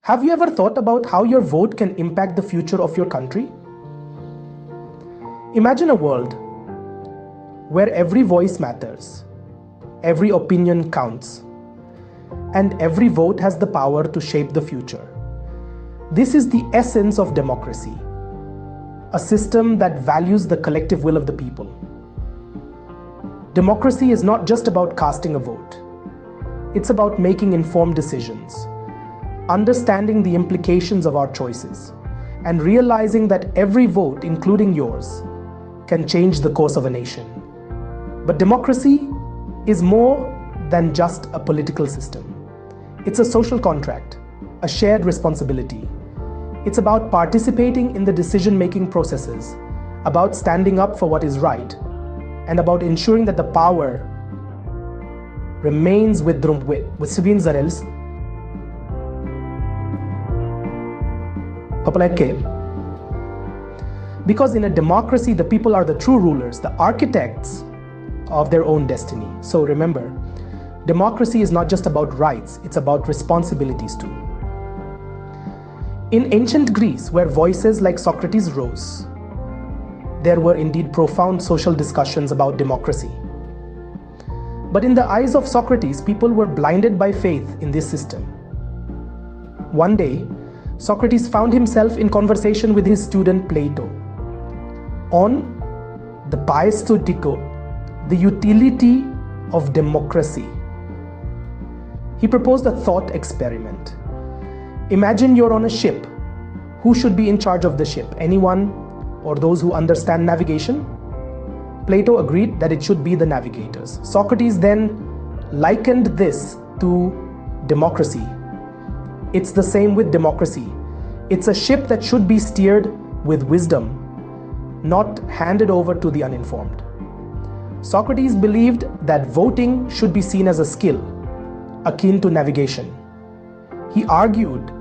Have you ever thought about how your vote can impact the future of your country? Imagine a world where every voice matters, every opinion counts, and every vote has the power to shape the future. This is the essence of democracy, a system that values the collective will of the people. Democracy is not just about casting a vote. It's about making informed decisions, understanding the implications of our choices, and realizing that every vote, including yours, can change the course of a nation. But democracy is more than just a political system. It's a social contract, a shared responsibility. It's about participating in the decision-making processes, about standing up for what is right, and about ensuring that the power remains with Subin Zarels. Because in a democracy, the people are the true rulers, the architects of their own destiny. So remember, democracy is not just about rights, it's about responsibilities too. In ancient Greece, where voices like Socrates rose, there were indeed profound social discussions about democracy. But in the eyes of Socrates, people were blinded by faith in this system. One day, Socrates found himself in conversation with his student Plato on the paistotiko, the utility of democracy. He proposed a thought experiment. Imagine you're on a ship. Who should be in charge of the ship? Anyone or those who understand navigation? Plato agreed that it should be the navigators. Socrates then likened this to democracy. It's the same with democracy. It's a ship that should be steered with wisdom, not handed over to the uninformed. Socrates believed that voting should be seen as a skill, akin to navigation. He argued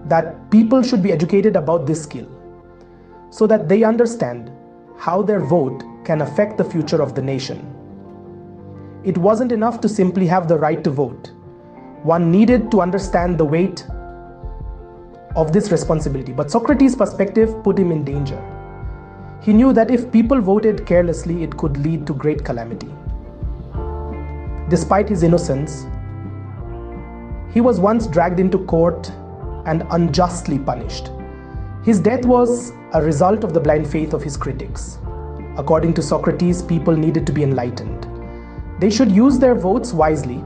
that people should be educated about this skill so that they understand how their vote can affect the future of the nation. It wasn't enough to simply have the right to vote. One needed to understand the weight of this responsibility. But Socrates' perspective put him in danger. He knew that if people voted carelessly, it could lead to great calamity. Despite his innocence, he was once dragged into court and unjustly punished. His death was a result of the blind faith of his critics. According to Socrates, people needed to be enlightened. They should use their votes wisely,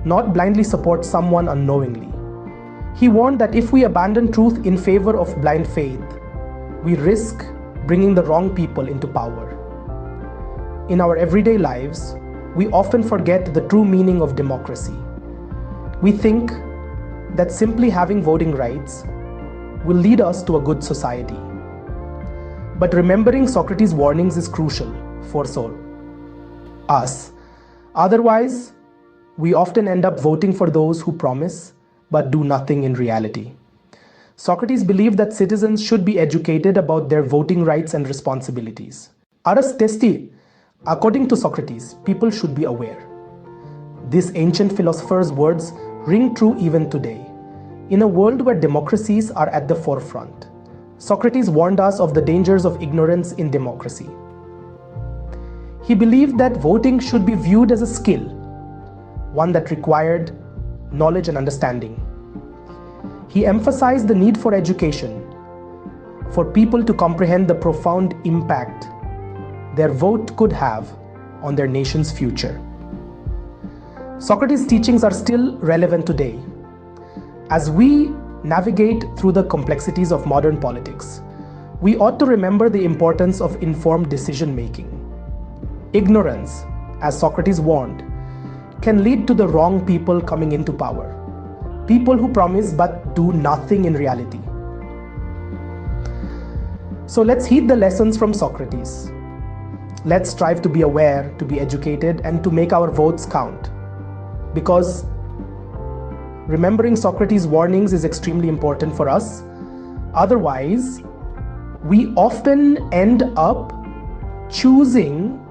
not blindly support someone unknowingly. He warned that if we abandon truth in favor of blind faith, we risk bringing the wrong people into power. In our everyday lives, we often forget the true meaning of democracy. We think that simply having voting rights will lead us to a good society. But remembering Socrates' warnings is crucial for us. Otherwise, we often end up voting for those who promise but do nothing in reality. Socrates believed that citizens should be educated about their voting rights and responsibilities. According to Socrates, people should be aware. This ancient philosopher's words ring true even today. In a world where democracies are at the forefront, Socrates warned us of the dangers of ignorance in democracy. He believed that voting should be viewed as a skill, one that required knowledge and understanding. He emphasized the need for education, for people to comprehend the profound impact their vote could have on their nation's future. Socrates' teachings are still relevant today. As we navigate through the complexities of modern politics, we ought to remember the importance of informed decision-making. Ignorance, as Socrates warned, can lead to the wrong people coming into power. People who promise but do nothing in reality. So let's heed the lessons from Socrates. Let's strive to be aware, to be educated, and to make our votes count. Because remembering Socrates' warnings is extremely important for us. Otherwise, we often end up choosing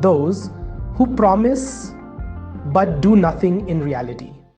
those who promise but do nothing in reality.